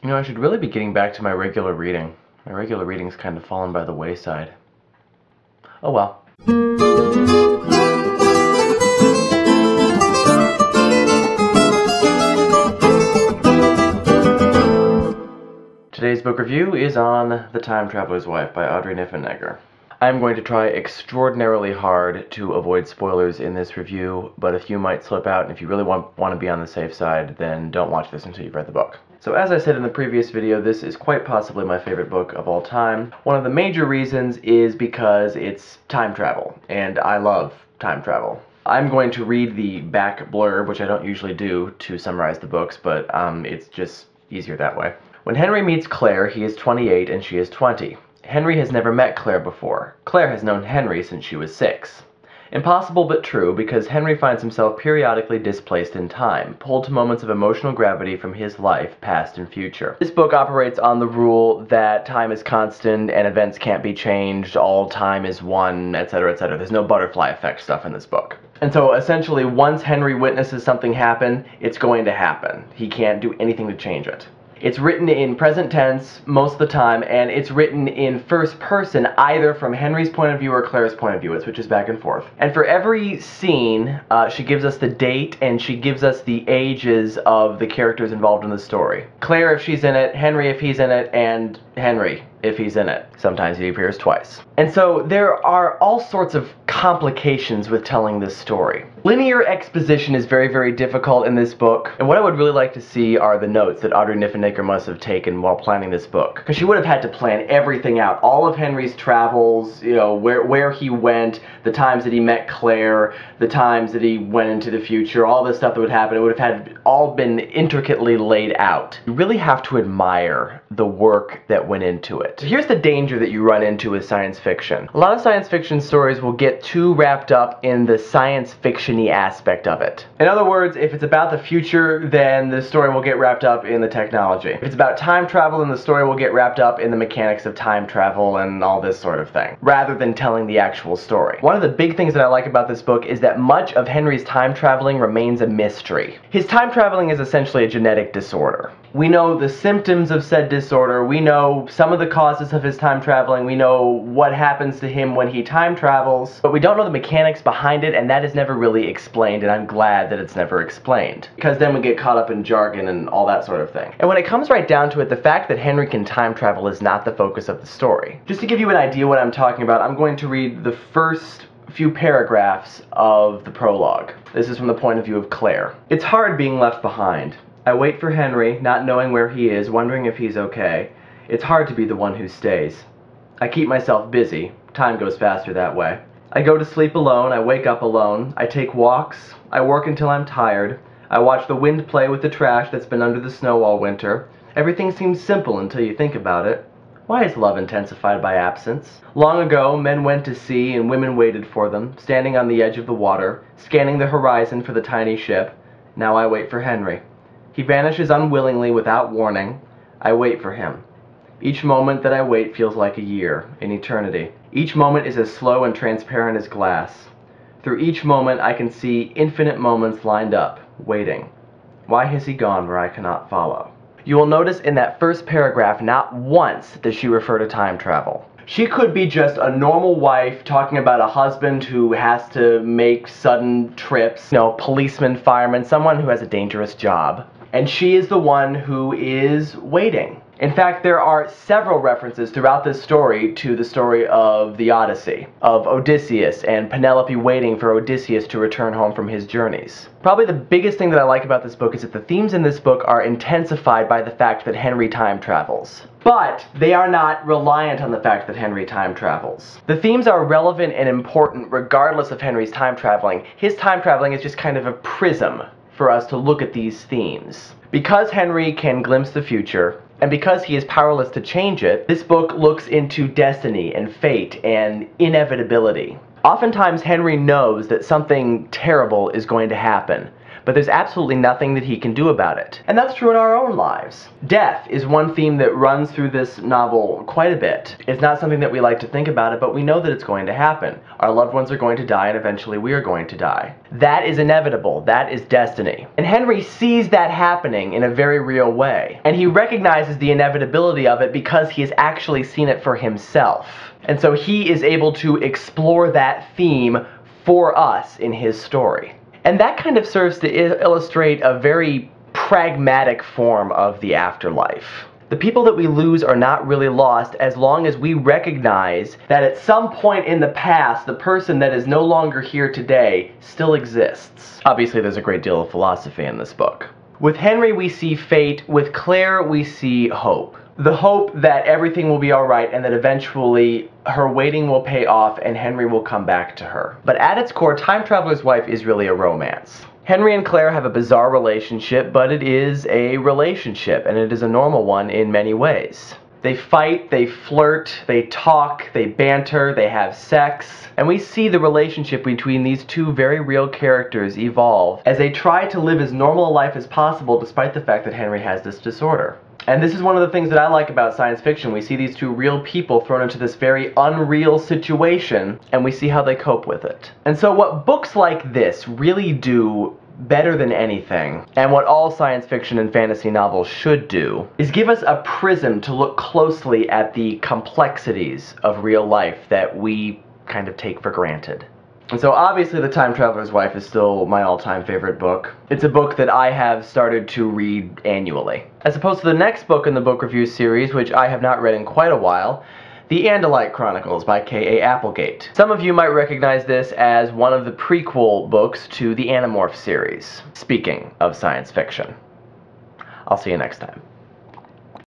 You know, I should really be getting back to my regular reading. My regular reading's kind of fallen by the wayside. Oh well. Today's book review is on The Time Traveler's Wife by Audrey Niffenegger. I'm going to try extraordinarily hard to avoid spoilers in this review, but if you might slip out and if you really want to be on the safe side, then don't watch this until you've read the book. So as I said in the previous video, this is quite possibly my favorite book of all time. One of the major reasons is because it's time travel, and I love time travel. I'm going to read the back blurb, which I don't usually do to summarize the books, but it's just easier that way. When Henry meets Claire, he is 28 and she is 20. Henry has never met Claire before. Claire has known Henry since she was 6. Impossible but true, because Henry finds himself periodically displaced in time, pulled to moments of emotional gravity from his life, past and future. This book operates on the rule that time is constant and events can't be changed, all time is one, etc., etc. There's no butterfly effect stuff in this book. And so essentially, once Henry witnesses something happen, it's going to happen. He can't do anything to change it. It's written in present tense most of the time, and it's written in first person, either from Henry's point of view or Claire's point of view. It switches back and forth. And for every scene, she gives us the date and she gives us the ages of the characters involved in the story. Claire if she's in it, Henry if he's in it, and Henry if he's in it. Sometimes he appears twice. And so there are all sorts of complications with telling this story. Linear exposition is very, very difficult in this book, and what I would really like to see are the notes that Audrey Niffenegger must have taken while planning this book. Because she would have had to plan everything out. All of Henry's travels, you know, where he went, the times that he met Claire, the times that he went into the future, all this stuff that would happen, it would have had all been intricately laid out. You really have to admire the work that went into it. So here's the danger that you run into with science fiction. A lot of science fiction stories will get too wrapped up in the science fiction-y aspect of it. In other words, if it's about the future, then the story will get wrapped up in the technology. If it's about time travel, then the story will get wrapped up in the mechanics of time travel and all this sort of thing, rather than telling the actual story. One of the big things that I like about this book is that much of Henry's time traveling remains a mystery. His time traveling is essentially a genetic disorder. We know the symptoms of said disorder, we know some of the causes of his time traveling, we know what happens to him when he time travels, but we don't know the mechanics behind it, and that is never really explained, and I'm glad that it's never explained. Because then we get caught up in jargon and all that sort of thing. And when it comes right down to it, the fact that Henry can time travel is not the focus of the story. Just to give you an idea what I'm talking about, I'm going to read the first few paragraphs of the prologue. This is from the point of view of Claire. It's hard being left behind. I wait for Henry, not knowing where he is, wondering if he's okay. It's hard to be the one who stays. I keep myself busy. Time goes faster that way. I go to sleep alone, I wake up alone, I take walks, I work until I'm tired, I watch the wind play with the trash that's been under the snow all winter. Everything seems simple until you think about it. Why is love intensified by absence? Long ago, men went to sea and women waited for them, standing on the edge of the water, scanning the horizon for the tiny ship. Now I wait for Henry. He vanishes unwillingly without warning. I wait for him. Each moment that I wait feels like a year, an eternity. Each moment is as slow and transparent as glass. Through each moment I can see infinite moments lined up, waiting. Why has he gone where I cannot follow? You will notice in that first paragraph, not once does she refer to time travel. She could be just a normal wife talking about a husband who has to make sudden trips, you know, policeman, fireman, someone who has a dangerous job. And she is the one who is waiting. In fact, there are several references throughout this story to the story of the Odyssey, of Odysseus and Penelope waiting for Odysseus to return home from his journeys. Probably the biggest thing that I like about this book is that the themes in this book are intensified by the fact that Henry time travels. But they are not reliant on the fact that Henry time travels. The themes are relevant and important regardless of Henry's time traveling. His time traveling is just kind of a prism for us to look at these themes. Because Henry can glimpse the future, and because he is powerless to change it, this book looks into destiny and fate and inevitability. Oftentimes Henry knows that something terrible is going to happen, but there's absolutely nothing that he can do about it. And that's true in our own lives. Death is one theme that runs through this novel quite a bit. It's not something that we like to think about it, but we know that it's going to happen. Our loved ones are going to die, and eventually we are going to die. That is inevitable. That is destiny. And Henry sees that happening in a very real way. And he recognizes the inevitability of it because he has actually seen it for himself. And so he is able to explore that theme for us in his story. And that kind of serves to illustrate a very pragmatic form of the afterlife. The people that we lose are not really lost as long as we recognize that at some point in the past, the person that is no longer here today still exists. Obviously, there's a great deal of philosophy in this book. With Henry, we see fate. With Claire, we see hope. The hope that everything will be alright and that eventually her waiting will pay off and Henry will come back to her. But at its core, Time Traveler's Wife is really a romance. Henry and Claire have a bizarre relationship, but it is a relationship, and it is a normal one in many ways. They fight, they flirt, they talk, they banter, they have sex, and we see the relationship between these two very real characters evolve as they try to live as normal a life as possible despite the fact that Henry has this disorder. And this is one of the things that I like about science fiction. We see these two real people thrown into this very unreal situation, and we see how they cope with it. And so what books like this really do better than anything, and what all science fiction and fantasy novels should do, is give us a prism to look closely at the complexities of real life that we kind of take for granted. And so obviously The Time Traveler's Wife is still my all-time favorite book. It's a book that I have started to read annually. As opposed to the next book in the book review series, which I have not read in quite a while, The Andalite Chronicles by K.A. Applegate. Some of you might recognize this as one of the prequel books to the Animorph series. Speaking of science fiction. I'll see you next time.